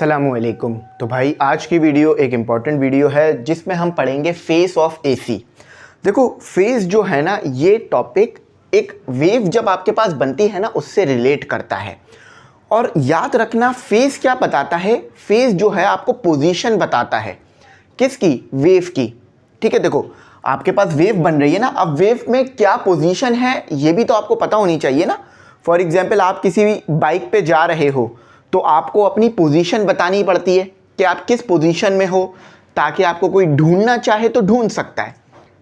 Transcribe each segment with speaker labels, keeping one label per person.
Speaker 1: अस्सलामुअलैकुम। तो भाई आज की वीडियो एक इम्पॉर्टेंट वीडियो है जिसमें हम पढ़ेंगे फेस ऑफ एसी। देखो फेस जो है ना, ये टॉपिक एक वेव जब आपके पास बनती है ना उससे रिलेट करता है। और याद रखना फेस क्या बताता है, फेस जो है आपको पोजीशन बताता है। किसकी? वेव की। ठीक है, देखो आपके पास वेव बन रही है ना, अब वेव में क्या पोजीशन है ये भी तो आपको पता होनी चाहिए ना। फॉर एग्जाम्पल आप किसी भी बाइक पे जा रहे हो तो आपको अपनी पोजीशन बतानी पड़ती है कि आप किस पोजीशन में हो, ताकि आपको कोई ढूंढना चाहे तो ढूंढ सकता है।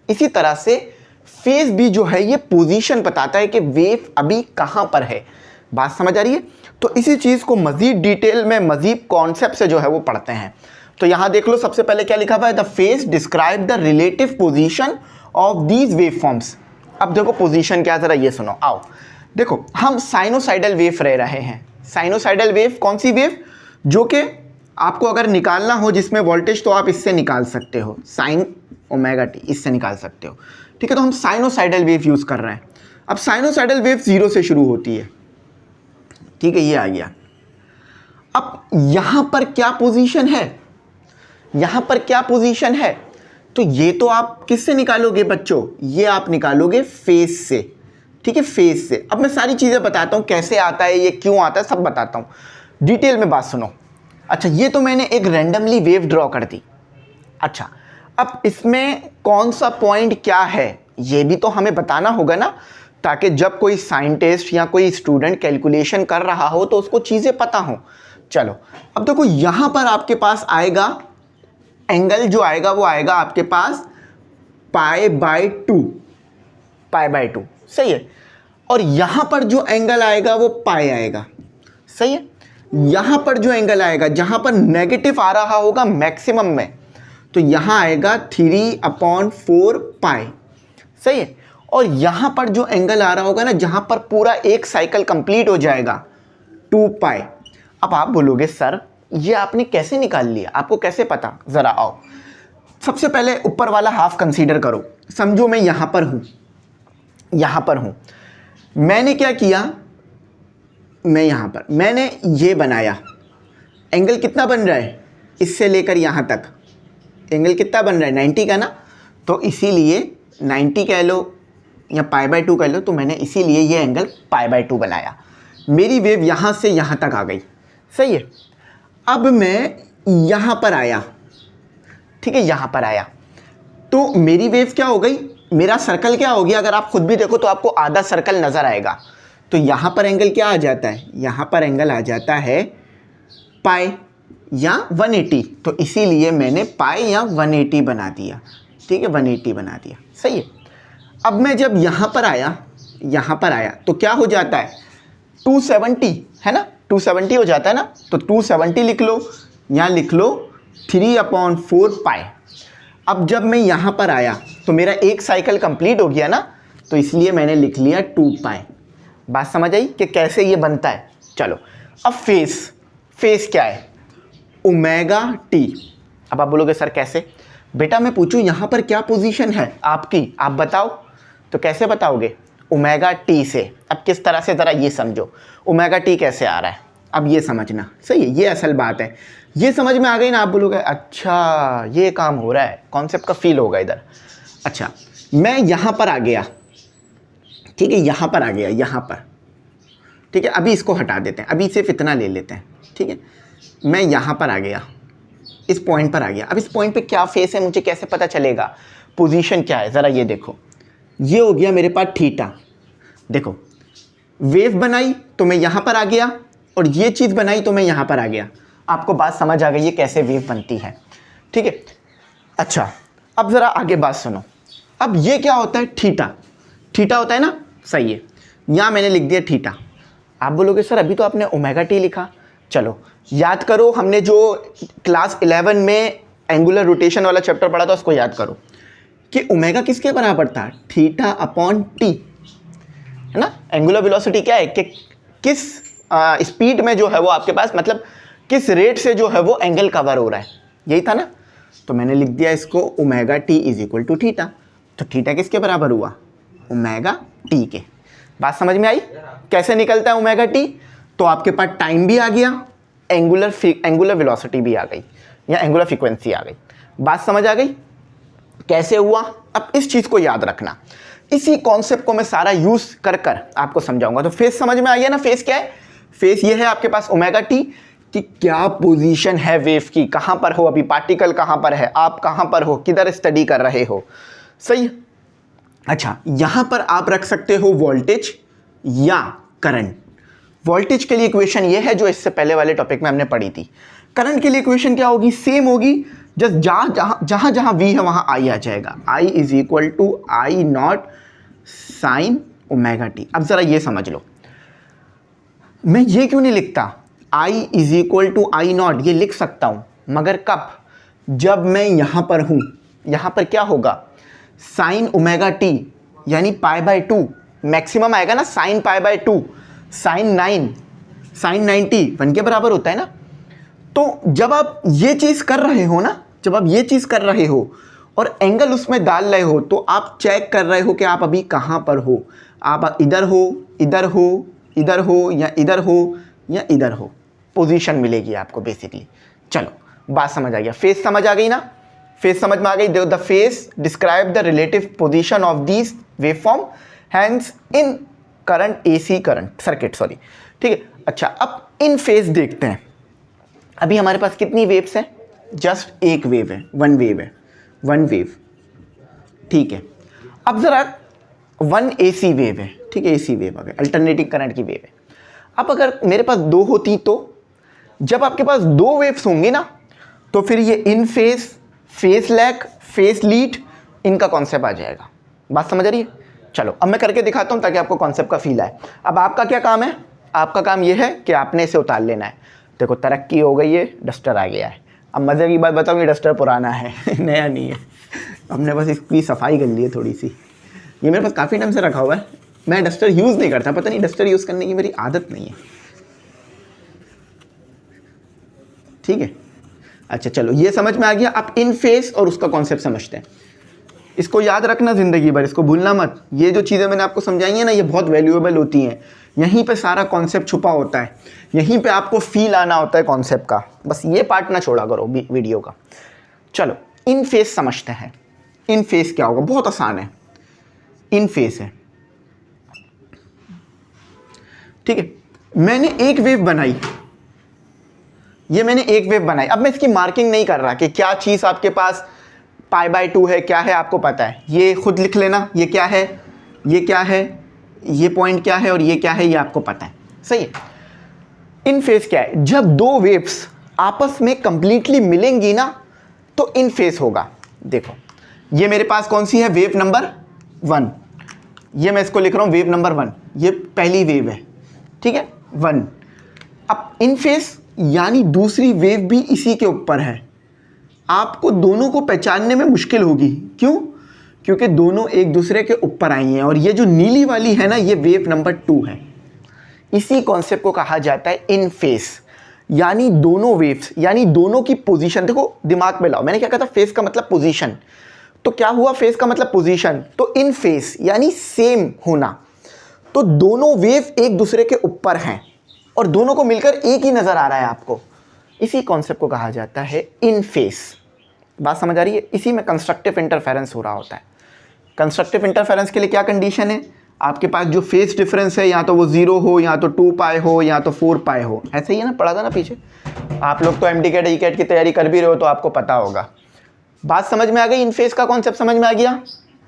Speaker 1: इसी तरह से फेस भी जो है ये पोजीशन बताता है कि वेव अभी कहां पर है। बात समझ आ रही है? तो इसी चीज़ को मज़ीद डिटेल में मज़ीद कॉन्सेप्ट से जो है वो पढ़ते हैं। तो यहां देख लो, सबसे पहले क्या लिखा हुआ है, the phase describe the relative position of these wave forms. अब देखो पोजीशन क्या, ज़रा ये सुनो। आओ देखो, हम साइनोसाइडल वेव रह रहे हैं। साइनोसाइडल वेव कौन सी वेव? जो कि आपको अगर निकालना हो जिसमें वोल्टेज, तो आप इससे निकाल सकते हो, साइन ओमेगा टी, इससे निकाल सकते हो। ठीक है, तो हम साइनोसाइडल वेव यूज़ कर रहे हैं। अब साइनोसाइडल वेव 0 से शुरू होती है। ठीक है, ये आ गया। अब यहां पर क्या पोजीशन है, यहां पर क्या पोजीशन है, तो ये तो आप किससे निकालोगे बच्चों? ये आप निकालोगे फेस से। ठीक है, फेस से। अब मैं सारी चीज़ें बताता हूँ, कैसे आता है, ये क्यों आता है, सब बताता हूँ। डिटेल में बात सुनो। अच्छा, ये तो मैंने एक रैंडमली वेव ड्रॉ कर दी। अच्छा, अब इसमें कौन सा पॉइंट क्या है ये भी तो हमें बताना होगा ना, ताकि जब कोई साइंटिस्ट या कोई स्टूडेंट कैलकुलेशन कर रहा हो तो उसको चीज़ें पता हो। चलो अब देखो, यहाँ पर आपके पास आएगा एंगल, जो आएगा वो आएगा आपके पास पाई/2, सही है। और यहां पर जो एंगल आएगा वो पाई आएगा, सही है। यहां पर जो एंगल आएगा, जहां पर नेगेटिव आ रहा होगा मैक्सिमम में, तो यहां आएगा 3/4 पाई, सही है। और यहां पर जो एंगल आ रहा होगा ना, जहां पर पूरा एक साइकिल कंप्लीट हो जाएगा, 2 पाई। अब आप बोलोगे सर ये आपने कैसे निकाल लिया, आपको कैसे पता? जरा आओ, सबसे पहले ऊपर वाला हाफ कंसीडर करो। समझो मैं यहां पर हूं, यहां पर हूं। मैंने क्या किया, मैं यहां पर मैंने ये बनाया। एंगल कितना बन रहा है इससे लेकर यहां तक? एंगल कितना बन रहा है? 90 का ना। तो इसीलिए 90 कह लो या पाई/2 कह लो, तो मैंने इसीलिए ये एंगल पाई/2 बनाया। मेरी वेव यहां से यहां तक आ गई, सही है। अब मैं यहां पर आया, ठीक है, यहां पर आया तो मेरी वेव क्या हो गई, मेरा सर्कल क्या हो गया? अगर आप खुद भी देखो तो आपको आधा सर्कल नजर आएगा। तो यहां पर एंगल क्या आ जाता है? यहां पर एंगल आ जाता है पाई या 180। तो इसीलिए मैंने पाई या 180 बना दिया। ठीक है, 180 बना दिया, सही है। अब मैं जब यहां पर आया, यहां पर आया तो क्या हो जाता है? 270 है ना, 270 हो जाता है ना। तो 270 लिख लो, यहां लिख लो 3/4 पाई। अब जब मैं यहां पर आया तो मेरा एक साइकिल कंप्लीट हो गया ना, तो इसलिए मैंने लिख लिया 2 पाई। बात समझ आई कि कैसे ये बनता है? चलो अब फेस क्या है? Omega T. अब आप बोलोगे सर कैसे? बेटा मैं पूछूं यहां पर क्या पोजीशन है आपकी, आप बताओ। तो कैसे बताओगे? ओमेगा टी से। अब किस तरह से, ज़रा ये समझो, ओमेगा टी कैसे आ रहा है, अब ये समझना, सही है। ये असल बात है, ये समझ में आ गई ना। आप बोलोगे अच्छा ये काम हो रहा है, कॉन्सेप्ट का फील होगा इधर। अच्छा, मैं यहां पर आ गया, ठीक है, यहां पर आ गया, यहां पर, ठीक है। अभी इसको हटा देते हैं, अभी सिर्फ इतना ले लेते हैं, ठीक है। मैं यहां पर आ गया, इस पॉइंट पर आ गया। अब इस पॉइंट पे क्या फेस है, मुझे कैसे पता चलेगा पोजीशन क्या है? ज़रा ये देखो, ये हो गया मेरे पास थीटा। देखो वेव बनाई तो मैं यहां पर आ गया, और ये चीज़ बनाई तो मैं यहां पर आ गया। आपको बात समझ आ गई है कैसे वेव बनती है? ठीक है। अच्छा अब ज़रा आगे बात सुनो। अब ये क्या होता है? थीटा। थीटा होता है ना, सही है। यहाँ मैंने लिख दिया थीटा। आप बोलोगे सर अभी तो आपने ओमेगा टी लिखा। चलो याद करो, हमने जो क्लास 11 में एंगुलर रोटेशन वाला चैप्टर पढ़ा था उसको याद करो कि ओमेगा किसके बराबर था? θ/t, है ना। एंगुलर वेलोसिटी क्या है कि किस स्पीड में जो है वो आपके पास, मतलब किस रेट से जो है वो एंगल कवर हो रहा है, यही था ना। तो मैंने लिख दिया इसको omega T is equal to theta. तो थीटा किसके बराबर हुआ? ओमेगा टी के। बात समझ में आई कैसे निकलता है ओमेगा टी? तो आपके पास टाइम भी आ गया, एंगुलर वेलोसिटी भी आ गई या एंगुलर फ्रीक्वेंसी आ गई। बात समझ आ गई कैसे हुआ? अब इस चीज़ को याद रखना, इसी कॉन्सेप्ट को मैं सारा यूज कर कर आपको समझाऊंगा। तो फेस समझ में आ गया ना? फेस क्या है? फेस ये है आपके पास ओमेगा टी, कि क्या पोजीशन है वेव की, कहां पर हो अभी, पार्टिकल कहां पर है, आप कहां पर हो, किधर स्टडी कर रहे हो। सही। अच्छा, यहां पर आप रख सकते हो वोल्टेज या करंट। वोल्टेज के लिए इक्वेशन ये है जो इससे पहले वाले टॉपिक में हमने पढ़ी थी। करंट के लिए इक्वेशन क्या होगी? सेम होगी, जस्ट जहां जहां वी है वहां आई आ जाएगा। I is equal to I naught sine omega T. अब जरा ये समझ लो, मैं ये क्यों नहीं लिखता I is equal to I naught? ये लिख सकता हूं, मगर कब? जब मैं यहां पर हूं। यहां पर क्या होगा? साइन ओमेगा टी यानी पाई बाय 2 मैक्सिमम आएगा ना, साइन पाई बाय 2, साइन 90 1 के बराबर होता है ना। तो जब आप ये चीज़ कर रहे हो ना, जब आप ये चीज़ कर रहे हो और एंगल उसमें डाल रहे हो, तो आप चेक कर रहे हो कि आप अभी कहाँ पर हो। आप इधर हो, इधर हो, इधर हो, या इधर हो, या इधर हो, पोजीशन मिलेगी आपको बेसिकली। चलो बात समझ आ गया, फेस समझ आ गई ना? फेस समझ में आ गई। The phase describe the relative position of these waveform hence in current AC current circuit, sorry, ठीक है। अच्छा, अब इन फेस देखते हैं। अभी हमारे पास कितनी वेव्स हैं? जस्ट एक वेव है, वन वेव है, वन वेव, ठीक है। अब जरा वन एसी वेव है, ठीक है, एसी वेव अगर अल्टरनेटिंग करंट की वेव है। अब अगर मेरे पास दो होती, तो जब आपके पास दो वेव्स होंगी ना, तो फिर ये in phase, phase lag, phase lead, इनका कॉन्सेप्ट आ जाएगा। बात समझ आ रही है? चलो अब मैं करके दिखाता हूं ताकि आपको कॉन्सेप्ट का फील आए। अब आपका क्या काम है? आपका काम यह है कि आपने इसे उतार लेना है। देखो तरक्की हो गई है, डस्टर आ गया है। अब मज़े की बात बताऊँ, ये डस्टर पुराना है नया नहीं है, हमने बस इसकी सफाई कर ली है थोड़ी सी। ये मेरे पास काफ़ी टाइम से रखा हुआ है, मैं डस्टर यूज़ नहीं करता, पता नहीं डस्टर यूज़ करने की मेरी आदत नहीं है, ठीक है। अच्छा चलो, ये समझ में आ गया। अब इन फेस और उसका कॉन्सेप्ट समझते हैं। इसको याद रखना ज़िंदगी भर, इसको भूलना मत। ये जो चीज़ें मैंने आपको समझाई हैं ना, ये बहुत वैल्यूएबल होती हैं। यहीं पे सारा कॉन्सेप्ट छुपा होता है, यहीं पे आपको फील आना होता है कॉन्सेप्ट का। बस ये पार्ट ना छोड़ा करो वीडियो का। चलो इन फेस समझते हैं। इन फेस क्या होगा? बहुत आसान है। इन फेस है, ठीक है। मैंने एक वेव बनाई, ये मैंने एक वेव बनाई। अब मैं इसकी मार्किंग नहीं कर रहा कि क्या चीज़ आपके पास पाई बाय 2 है, क्या है आपको पता है, ये खुद लिख लेना। ये क्या है, ये क्या है, ये पॉइंट क्या है और ये क्या है, ये आपको पता है, सही है। इन फेस क्या है? जब दो वेव्स आपस में कंप्लीटली मिलेंगी ना, तो इन फेस होगा। देखो ये मेरे पास कौन सी है? Wave number 1। ये मैं इसको लिख रहा हूं वेव नंबर 1, ये पहली वेव है, ठीक है, 1। अब इन फेस यानी दूसरी वेव भी इसी के ऊपर है। आपको दोनों को पहचानने में मुश्किल होगी, क्यों? क्योंकि दोनों एक दूसरे के ऊपर आई हैं। और ये जो नीली वाली है ना, ये वेव नंबर 2 है। इसी कॉन्सेप्ट को कहा जाता है इन फेस, यानी दोनों वेव्स, यानी दोनों की पोजीशन। देखो दिमाग में लाओ, मैंने क्या कहा था? फेस का मतलब पोजीशन। तो क्या हुआ? फेस का मतलब पोजीशन। तो इन फेस यानी सेम होना। तो दोनों वेव एक दूसरे के ऊपर हैं और दोनों को मिलकर एक ही नजर आ रहा है आपको। इसी कॉन्सेप्ट को कहा जाता है इन फेस। बात समझ आ रही है? इसी में कंस्ट्रक्टिव इंटरफेरेंस हो रहा होता है। कंस्ट्रक्टिव इंटरफेरेंस के लिए क्या कंडीशन है? आपके पास जो फेस डिफरेंस है, या तो वो 0 हो, या तो 2 पाई हो, या तो 4 पाई हो। ऐसे ही है ना, पढ़ा था ना पीछे। आप लोग तो एमडी कैट ई कैट की तैयारी कर भी रहे हो, तो आपको पता होगा। बात समझ में आ गई? इन फेस का कॉन्सेप्ट समझ में आ गया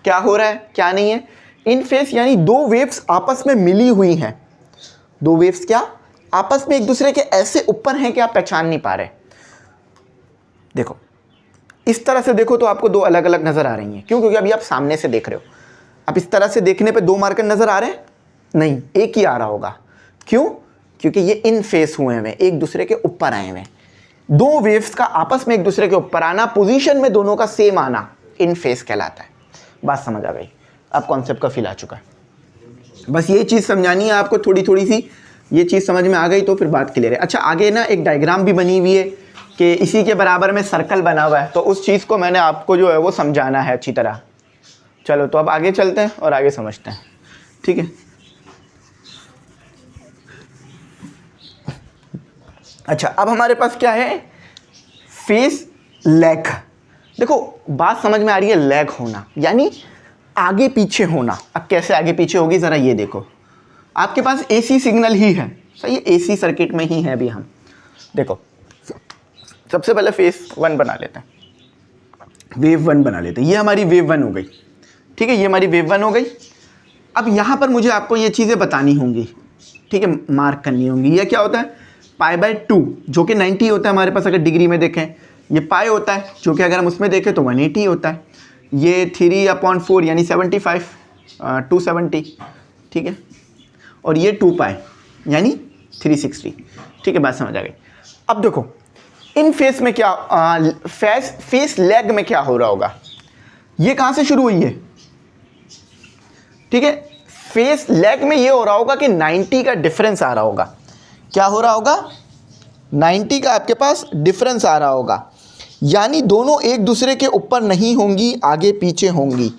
Speaker 1: क्या हो रहा है क्या नहीं है? इन फेस यानी दो वेव्स आपस में मिली हुई हैं। दो वेव्स क्या आपस में एक दूसरे के ऐसे ऊपर हैं कि आप पहचान नहीं पा रहे। देखो इस तरह से देखो तो आपको दो अलग अलग नजर आ रही हैं। क्यों? क्योंकि अभी आप सामने से देख रहे हो। अब इस तरह से देखने पे दो मार्कर नजर आ रहे हैं? नहीं, एक ही आ रहा होगा। क्यों? क्योंकि ये इन फेस हुए हैं, एक दूसरे के ऊपर आए हुए। दो वेव्स का आपस में एक दूसरे के ऊपर आना, पोजीशन में दोनों का सेम आना, इन फेस कहलाता है। बात समझ आ गई? अब कॉन्सेप्ट का फील आ चुका है। बस ये चीज़ समझानी है आपको, थोड़ी थोड़ी सी। ये चीज़ समझ में आ गई तो फिर बात क्लियर है। अच्छा आगे ना एक डायग्राम भी बनी हुई है कि इसी के बराबर में सर्कल बना हुआ है, तो उस चीज़ को मैंने आपको जो है वो समझाना है अच्छी तरह। चलो तो अब आगे चलते हैं और आगे समझते हैं, ठीक है। अच्छा, अब हमारे पास क्या है, फेस लैग। देखो बात समझ में आ रही है, लैग होना यानी आगे पीछे होना। अब कैसे आगे पीछे होगी ज़रा ये देखो, आपके पास एसी सिग्नल ही है, सही है, एसी सर्किट में ही है अभी हम। देखो सबसे पहले फेस 1 बना लेते हैं, वेव 1 बना लेते हैं। ये हमारी वेव 1 हो गई, ठीक है, ये हमारी वेव 1 हो गई। अब यहाँ पर मुझे आपको ये चीज़ें बतानी होंगी, ठीक है, मार्क करनी होंगी। ये क्या होता है, π/2 जो कि 90 होता है हमारे पास अगर डिग्री में देखें। ये पाई होता है जो कि अगर हम उसमें देखें तो 180 होता है। ये 3/4 यानी 75, 270, ठीक है, और ये 2π यानी 360, ठीक है, बात समझ आ गई। अब देखो इन फेस में क्या फेस लेग में क्या हो रहा होगा, ये कहाँ से शुरू हुई है, ठीक है, फेस लेग में ये हो रहा होगा कि 90 का डिफरेंस आ रहा होगा। क्या हो रहा होगा, 90 का आपके पास डिफरेंस आ रहा होगा, यानी दोनों एक दूसरे के ऊपर नहीं होंगी, आगे पीछे होंगी,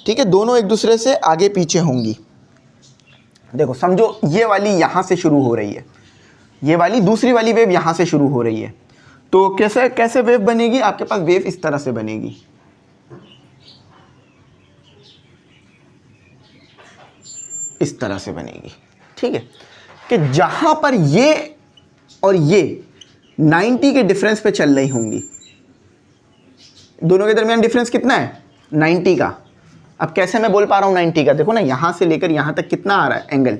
Speaker 1: ठीक है, दोनों एक दूसरे से आगे पीछे होंगी। देखो समझो ये वाली यहाँ से शुरू हो रही है, ये वाली दूसरी वाली वेव यहाँ से शुरू हो रही है, तो कैसे कैसे वेव बनेगी, आपके पास वेव इस तरह से बनेगी, इस तरह से बनेगी, ठीक है, कि जहां पर ये और ये 90 के डिफरेंस पे चल रही होंगी। दोनों के दरमियान डिफरेंस कितना है, 90 का। अब कैसे मैं बोल पा रहा हूँ 90 का, देखो ना यहां से लेकर यहां तक कितना आ रहा है एंगल,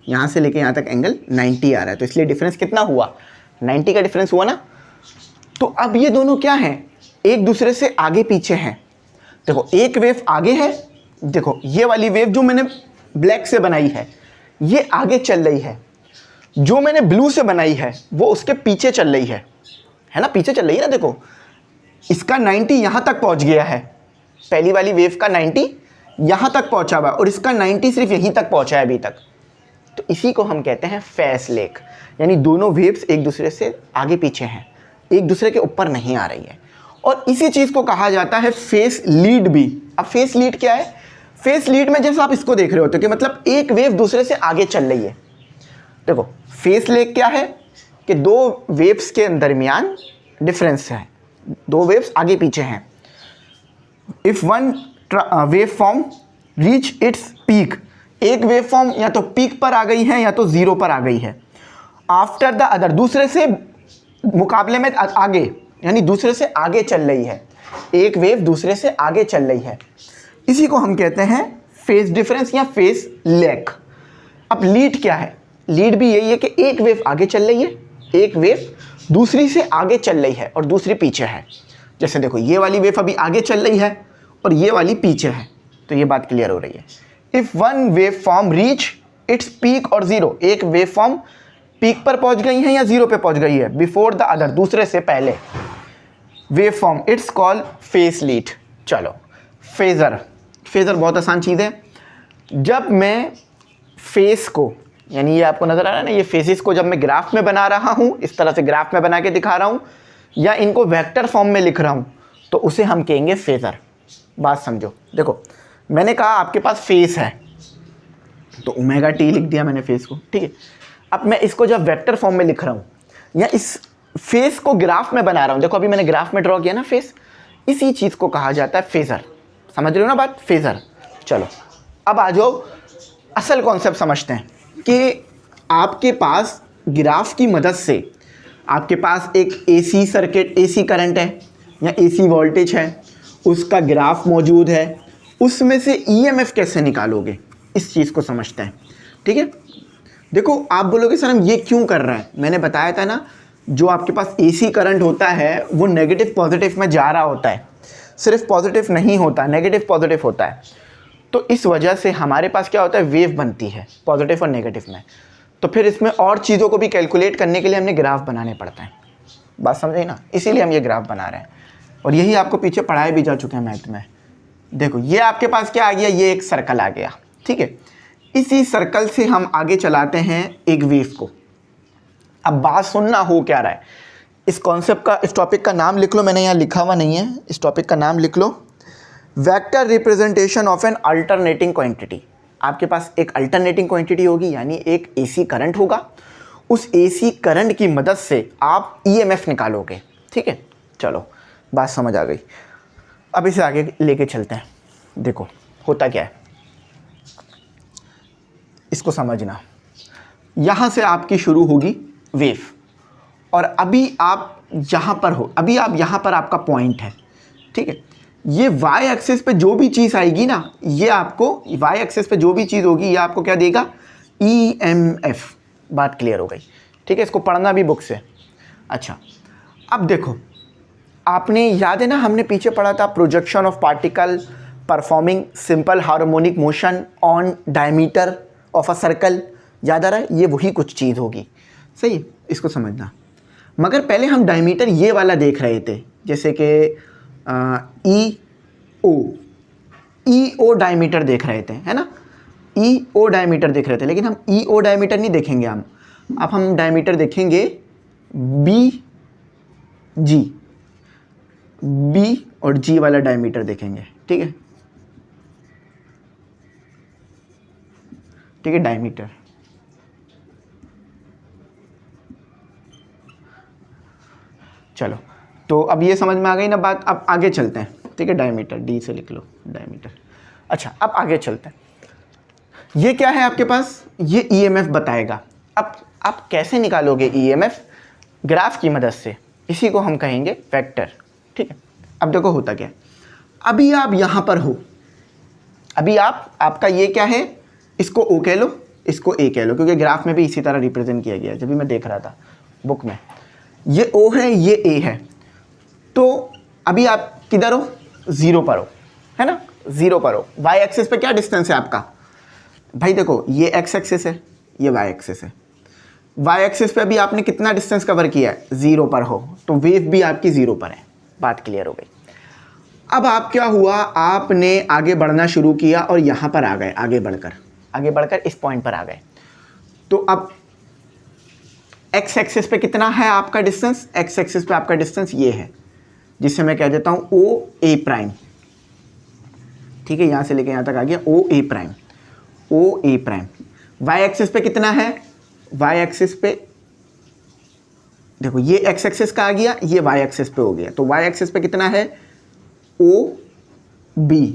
Speaker 1: यहां से लेकर यहां तक एंगल 90 आ रहा है, तो इसलिए डिफरेंस कितना हुआ, 90 का डिफरेंस हुआ ना। तो अब ये दोनों क्या हैं, एक दूसरे से आगे पीछे हैं। देखो एक वेव आगे है, देखो ये वाली वेव जो मैंने ब्लैक से बनाई है ये आगे चल रही है, जो मैंने ब्लू से बनाई है वो उसके पीछे चल रही है ना, पीछे चल रही है ना। देखो इसका 90 यहाँ तक पहुँच गया है, पहली वाली वेव का 90 यहाँ तक पहुँचा हुआ और इसका 90 सिर्फ यहीं तक पहुँचा है अभी तक। तो इसी को हम कहते हैं फेस लेग, यानी दोनों वेव्स एक दूसरे से आगे पीछे हैं, एक दूसरे के ऊपर नहीं आ रही है। और इसी चीज़ को कहा जाता है फेस लीड भी। अब फेस लीड क्या है, फेस लीड में जैसे आप इसको देख रहे होते हो कि मतलब एक वेव दूसरे से आगे चल रही है। देखो फेस लेग क्या है कि दो वेव्स के दरमियान डिफरेंस है, दो वेव्स आगे पीछे हैं। If one wave form reach its peak, एक वेव फॉर्म या तो पीक पर आ गई है या तो जीरो पर आ गई है, आफ्टर द अदर, दूसरे से मुकाबले में आगे, यानी दूसरे से आगे चल रही है, एक वेव दूसरे से आगे चल रही है, इसी को हम कहते हैं फेस डिफरेंस या फेस लेग। अब लीड क्या है, लीड भी यही है कि एक वेव आगे चल रही है, एक वेव दूसरी से आगे चल रही है और दूसरी पीछे है। जैसे देखो ये वाली वेव अभी आगे चल रही है और ये वाली पीछे है, तो ये बात क्लियर हो रही है। If one wave form reach its peak और जीरो, एक वेव फॉर्म पीक पर पहुंच गई है या जीरो पे पहुंच गई है, बिफोर द अदर, दूसरे से पहले, wave form it's called face lead. चलो फेजर, फेजर बहुत आसान चीज़ है। जब मैं फेस को, यानी ये आपको नजर आ रहा है ना, ये फेसेस को जब मैं ग्राफ में बना रहा हूँ, इस तरह से ग्राफ में बना के दिखा रहा हूँ या इनको वेक्टर फॉर्म में लिख रहा हूँ, तो उसे हम कहेंगे फेजर। बात समझो, देखो मैंने कहा आपके पास फेस है तो ओमेगा टी लिख दिया मैंने फेस को, ठीक है। अब मैं इसको जब वेक्टर फॉर्म में लिख रहा हूँ या इस फेस को ग्राफ में बना रहा हूँ, देखो अभी मैंने ग्राफ में ड्रॉ किया ना फेस, इसी चीज़ को कहा जाता है फेजर। समझ रहे हो ना बात, फेजर। चलो अब आ जाओ असल कॉन्सेप्ट समझते हैं कि आपके पास ग्राफ की मदद से आपके पास एक एसी सर्किट, एसी करंट है या एसी वोल्टेज है, उसका ग्राफ मौजूद है, उसमें से ईएमएफ कैसे निकालोगे, इस चीज़ को समझते हैं, ठीक है। देखो आप बोलोगे सर हम ये क्यों कर रहे हैं, मैंने बताया था ना, जो आपके पास एसी करंट होता है वो नेगेटिव पॉजिटिव में जा रहा होता है, सिर्फ पॉजिटिव नहीं होता, नेगेटिव पॉजिटिव होता है। तो इस वजह से हमारे पास क्या होता है, वेव बनती है पॉजिटिव और नेगेटिव में। तो फिर इसमें और चीज़ों को भी कैलकुलेट करने के लिए हमने ग्राफ बनाने पड़ते हैं। बात समझे ना, इसीलिए हम ये ग्राफ बना रहे हैं और यही आपको पीछे पढ़ाए भी जा चुके हैं मैथ में। देखो ये आपके पास क्या आ गया, ये एक सर्कल आ गया, ठीक है। इसी सर्कल से हम आगे चलाते हैं एक वेव को। अब बात सुनना हो क्या रहा है, इस कॉन्सेप्ट का, इस टॉपिक का नाम लिख लो, मैंने यहाँ लिखा हुआ नहीं है, इस टॉपिक का नाम लिख लो, vector representation of an alternating quantity. आपके पास एक अल्टरनेटिंग क्वांटिटी होगी, यानी एक एसी करंट होगा, उस AC करंट की मदद से आप EMF निकालोगे। ठीक है, चलो बात समझ आ गई। अब इसे आगे लेके चलते हैं। देखो होता क्या है, इसको समझना। यहाँ से आपकी शुरू होगी वेव, और अभी आप यहाँ पर हो, अभी आप यहाँ पर आपका पॉइंट है। ठीक है, ये y एक्सिस पे जो भी चीज़ आएगी ना, ये आपको y एक्सिस पे जो भी चीज़ होगी ये आपको क्या देगा, EMF। बात क्लियर हो गई। ठीक है, इसको पढ़ना भी बुक से। अच्छा, अब देखो, आपने याद है ना, हमने पीछे पढ़ा था projection of particle performing simple harmonic motion on diameter of a circle. याद आ रहा है? ये वही कुछ चीज़ होगी। सही है, इसको समझना। मगर पहले हम डायमीटर ये वाला देख रहे थे, जैसे कि EO डायमीटर देख रहे थे, है ना, EO डायमीटर देख रहे थे। लेकिन हम EO डायमीटर नहीं देखेंगे हम, अब हम डायमीटर देखेंगे B और G वाला डायमीटर देखेंगे। ठीक है, ठीक है, डायमीटर। चलो, तो अब ये समझ में आ गई ना बात। अब आगे चलते हैं। ठीक है, डायमीटर D से लिख लो, डायमीटर। अच्छा, अब आगे चलते हैं। ये क्या है आपके पास, ये EMF बताएगा। अब आप कैसे निकालोगे EMF? ग्राफ की मदद से। इसी को हम कहेंगे वेक्टर। ठीक है, अब देखो होता क्या है, अभी आप यहाँ पर हो, अभी आपका ये क्या है, इसको O कह लो, इसको A कह लो, क्योंकि ग्राफ में भी इसी तरह रिप्रेजेंट किया गया है। जब भी मैं देख रहा था बुक में, ये O है, ये A है। तो अभी आप किधर हो, 0 पर हो, है ना, 0 पर हो। Y एक्सिस पे क्या डिस्टेंस है आपका भाई? देखो, ये X एक्सिस है, ये Y एक्सिस है। Y एक्सिस पे अभी आपने कितना डिस्टेंस कवर किया है, 0 पर हो, तो वेव भी आपकी 0 पर है। बात क्लियर हो गई। अब आप क्या हुआ, आपने आगे बढ़ना शुरू किया और यहाँ पर आ गए, आगे बढ़कर इस पॉइंट पर आ गए। तो अब X एक्सिस पे कितना है आपका डिस्टेंस? X एक्सिस पे आपका डिस्टेंस ये है, जिससे मैं कह देता हूँ OA प्राइम। ठीक है, यहाँ से लेके यहाँ तक आ गया OA prime, OA prime. Y axis पे कितना है? Y एक्सिस पे देखो, ये X एक्सिस का आ गया, ये Y एक्सिस पे हो गया। तो Y एक्सिस पे कितना है, OB।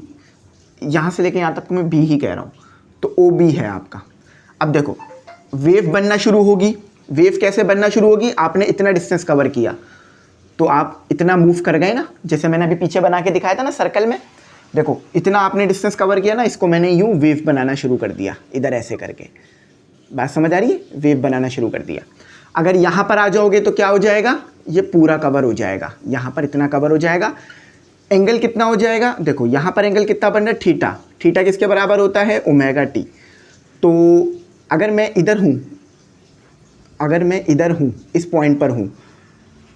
Speaker 1: यहाँ से लेके यहाँ तक मैं B ही कह रहा हूँ, तो OB है आपका। अब देखो, वेव बनना शुरू होगी। वेव कैसे बनना शुरू होगी? आपने इतना डिस्टेंस कवर किया, तो आप इतना मूव कर गए ना, जैसे मैंने अभी पीछे बना के दिखाया था ना सर्कल में। देखो, इतना आपने डिस्टेंस कवर किया ना, इसको मैंने यूँ वेव बनाना शुरू कर दिया, इधर ऐसे करके। बात समझ आ रही है? वेव बनाना शुरू कर दिया। अगर यहाँ पर आ जाओगे तो क्या हो जाएगा, ये पूरा कवर हो जाएगा, यहाँ पर इतना कवर हो जाएगा। एंगल कितना हो जाएगा? देखो, यहाँ पर एंगल कितना बन रहा है, थीटा। थीटा किसके बराबर होता है, ओमेगा टी। तो अगर मैं इधर हूँ, इस पॉइंट पर हूँ,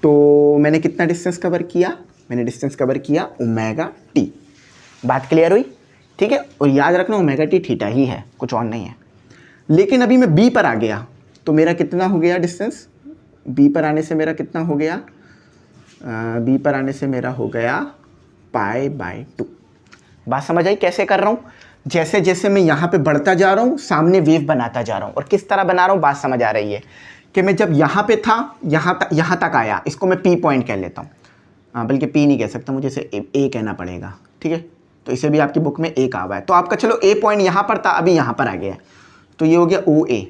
Speaker 1: तो मैंने कितना डिस्टेंस कवर किया? मैंने डिस्टेंस कवर किया ओमेगा टी। बात क्लियर हुई? ठीक है, और याद रखना ओमेगा टी थीटा ही है, कुछ और नहीं है। लेकिन अभी मैं बी पर आ गया, तो मेरा कितना हो गया डिस्टेंस? बी पर आने से मेरा कितना हो गया? बी पर आने से मेरा हो गया π/2। बात समझ आई कैसे कर रहा हूँ? जैसे जैसे मैं यहाँ पे बढ़ता जा रहा हूँ, सामने वेव बनाता जा रहा हूँ। और किस तरह बना रहा हूँ, बात समझ आ रही है कि मैं जब यहाँ पे था, यहाँ तक आया, इसको मैं P पॉइंट कह लेता हूँ। हाँ, बल्कि P नहीं कह सकता, मुझे इसे A कहना पड़ेगा। ठीक है, तो इसे भी आपकी बुक में A कहा हुआ है। तो आपका चलो A पॉइंट यहाँ पर था, अभी यहाँ पर आ गया, तो ये हो गया OA।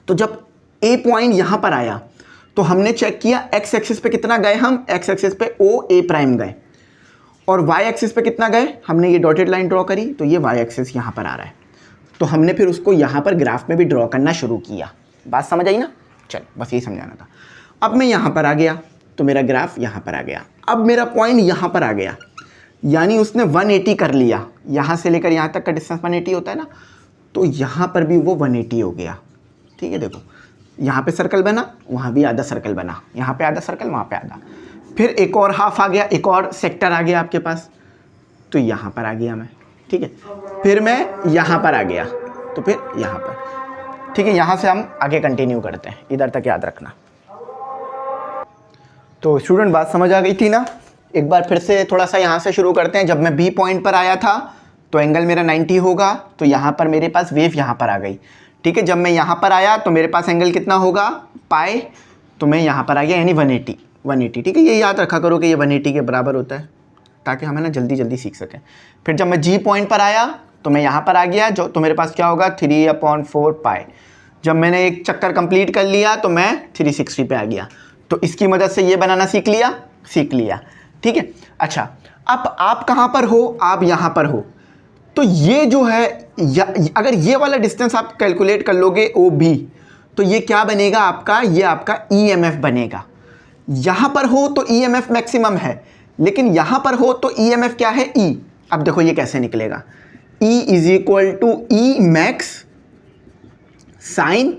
Speaker 1: तो जब A पॉइंट यहाँ पर आया, तो हमने चेक किया X एक्सिस पे कितना गए हम, X एक्सिस पे OA प्राइम गए, और Y एक्सिस पे कितना गए, हमने ये डॉटेड लाइन ड्रॉ करी, तो ये Y एक्सिस यहाँ पर आ रहा है। तो हमने फिर उसको यहाँ पर ग्राफ में भी ड्रॉ करना शुरू किया। बात समझ आई ना? चल, बस ये समझाना था। अब मैं यहाँ पर आ गया, तो मेरा ग्राफ यहाँ पर आ गया। अब मेरा पॉइंट यहाँ पर आ गया, यानी उसने 180 कर लिया। यहाँ से लेकर यहाँ तक का डिस्टेंस 180 होता है ना, तो यहाँ पर भी वो 180 हो गया। ठीक है, देखो यहाँ पे सर्कल बना, वहाँ भी आधा सर्कल बना, यहाँ पे आधा सर्कल, वहाँ पे आधा, फिर एक और हाफ आ गया, एक और सेक्टर आ गया आपके पास, तो यहाँ पर आ गया मैं। ठीक है, फिर मैं यहाँ पर आ गया, तो फिर यहाँ पर। ठीक है, यहाँ से हम आगे कंटिन्यू करते हैं, इधर तक याद रखना। तो स्टूडेंट, बात समझ आ गई थी ना? एक बार फिर से थोड़ा सा यहाँ से शुरू करते हैं। जब मैं बी पॉइंट पर आया था, तो एंगल मेरा 90 होगा, तो यहाँ पर मेरे पास वेव यहाँ पर आ गई। ठीक है। जब मैं यहाँ पर आया तो मेरे पास एंगल कितना होगा, पाई, तो मैं यहाँ पर आ गया यानी 180, ठीक है। ये याद रखा करो कि ये 180 के बराबर होता है, ताकि हमें ना जल्दी जल्दी सीख सकें। फिर जब मैं जी पॉइंट पर आया तो मैं यहाँ पर आ गया, जो तो मेरे पास क्या होगा 3/4 पाई। जब मैंने एक चक्कर कंप्लीट कर लिया तो मैं 360 पे आ गया। तो इसकी मदद से ये बनाना सीख लिया, ठीक है। अच्छा, अब आप कहाँ पर हो, आप यहाँ पर हो, तो ये जो है अगर ये वाला डिस्टेंस आप कैलकुलेट कर लोगे ओ बी, तो ये क्या बनेगा आपका, ये आपका EMF बनेगा। यहाँ पर हो तो EMF मैक्सिमम है, लेकिन यहाँ पर हो तो EMF क्या है, E। अब देखो ये कैसे निकलेगा, E = E max sine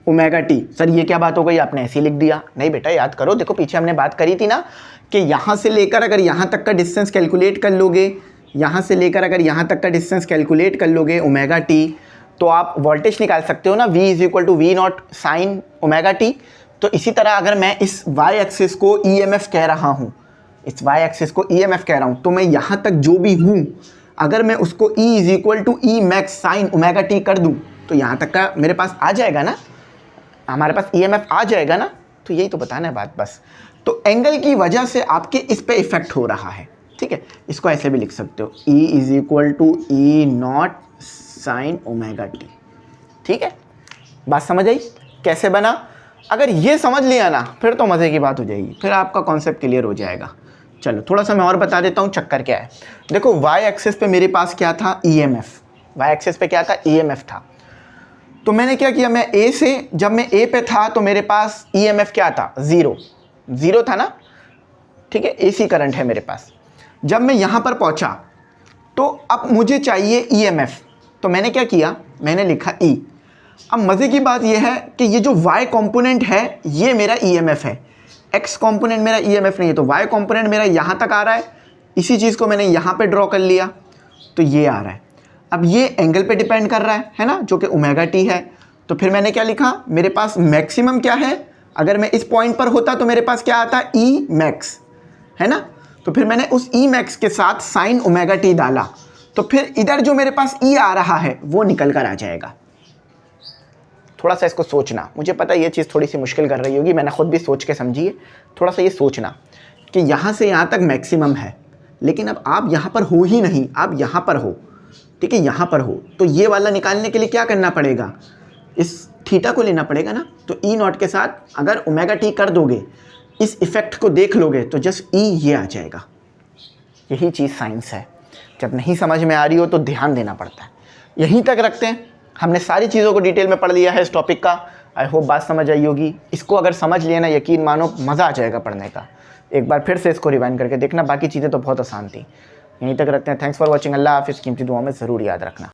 Speaker 1: omega T. Sir ये क्या बात हो गई, आपने ऐसे ही लिख दिया। नहीं बेटा, याद करो, देखो पीछे हमने बात करी थी ना कि यहाँ से लेकर अगर यहाँ तक का डिस्टेंस कैलकुलेट कर लोगे, यहाँ से लेकर अगर यहाँ तक का डिस्टेंस कैलकुलेट कर लोगे ओमेगा टी, तो आप वोल्टेज निकाल सकते हो ना, V = V0 sign omega T. तो इसी तरह अगर मैं इस y एक्सिस को EMF कह रहा हूँ, इस y एक्सिस को EMF कह रहा हूँ, तो मैं यहाँ तक जो भी हूँ, अगर मैं उसको E = E max sine omega T कर दूँ, तो यहाँ तक का मेरे पास आ जाएगा ना, हमारे पास EMF आ जाएगा ना। तो यही तो बताना है बात बस। तो एंगल की वजह से आपके इस पे इफेक्ट हो रहा है, ठीक है। इसको ऐसे भी लिख सकते हो, E = E0 sign omega T, ठीक है। बात समझ आई कैसे बना? अगर ये समझ लिया ना, फिर तो मज़े की बात हो जाएगी, फिर आपका कॉन्सेप्ट क्लियर हो जाएगा। चलो थोड़ा सा मैं और बता देता हूँ चक्कर क्या है। देखो y एक्सिस पे मेरे पास क्या था, EMF। y एक्सिस पे क्या था, EMF था। तो मैंने क्या किया, मैं A से, जब मैं A पे था तो मेरे पास EMF क्या था, 0 था ना, ठीक है, AC करंट है मेरे पास। जब मैं यहाँ पर पहुँचा तो अब मुझे चाहिए EMF, तो मैंने क्या किया, मैंने लिखा E। अब मज़े की बात यह है कि ये जो Y कंपोनेंट है ये मेरा EMF है, X कंपोनेंट मेरा EMF नहीं है। तो Y कंपोनेंट मेरा यहाँ तक आ रहा है, इसी चीज़ को मैंने यहाँ पे ड्रॉ कर लिया, तो ये आ रहा है। अब ये एंगल पे डिपेंड कर रहा है ना, जो कि ओमेगा टी है। तो फिर मैंने क्या लिखा, मेरे पास मैक्सिमम क्या है, अगर मैं इस पॉइंट पर होता तो मेरे पास क्या आता, E मैक्स, है ना। तो फिर मैंने उस E मैक्स के साथ साइन ओमेगा टी डाला, तो फिर इधर जो मेरे पास E आ रहा है वो निकल कर आ जाएगा। थोड़ा सा इसको सोचना, मुझे पता है ये चीज़ थोड़ी सी मुश्किल कर रही होगी, मैंने खुद भी सोच के समझी है। थोड़ा सा ये सोचना कि यहाँ से यहाँ तक मैक्सिमम है, लेकिन अब आप यहाँ पर हो ही नहीं, आप यहाँ पर हो, ठीक है, यहाँ पर हो। तो ये वाला निकालने के लिए क्या करना पड़ेगा, इस थीटा को लेना पड़ेगा ना। तो E0 के साथ अगर ओमेगा टी कर दोगे, इस इफेक्ट को देख लोगे, तो जस्ट E ये आ जाएगा। यही चीज़ साइंस है, जब नहीं समझ में आ रही हो तो ध्यान देना पड़ता है। यहीं तक रखते हैं, हमने सारी चीज़ों को डिटेल में पढ़ लिया है इस टॉपिक का। आई होप बात समझ आई होगी। इसको अगर समझ लिया ना, यकीन मानो मज़ा आ जाएगा पढ़ने का। एक बार फिर से इसको रिवाइंड करके देखना, बाकी चीज़ें तो बहुत आसान थी। यहीं तक रखते हैं। Thanks for watching. अल्लाह हाफिज़। कीमती दुआ में ज़रूर याद रखना।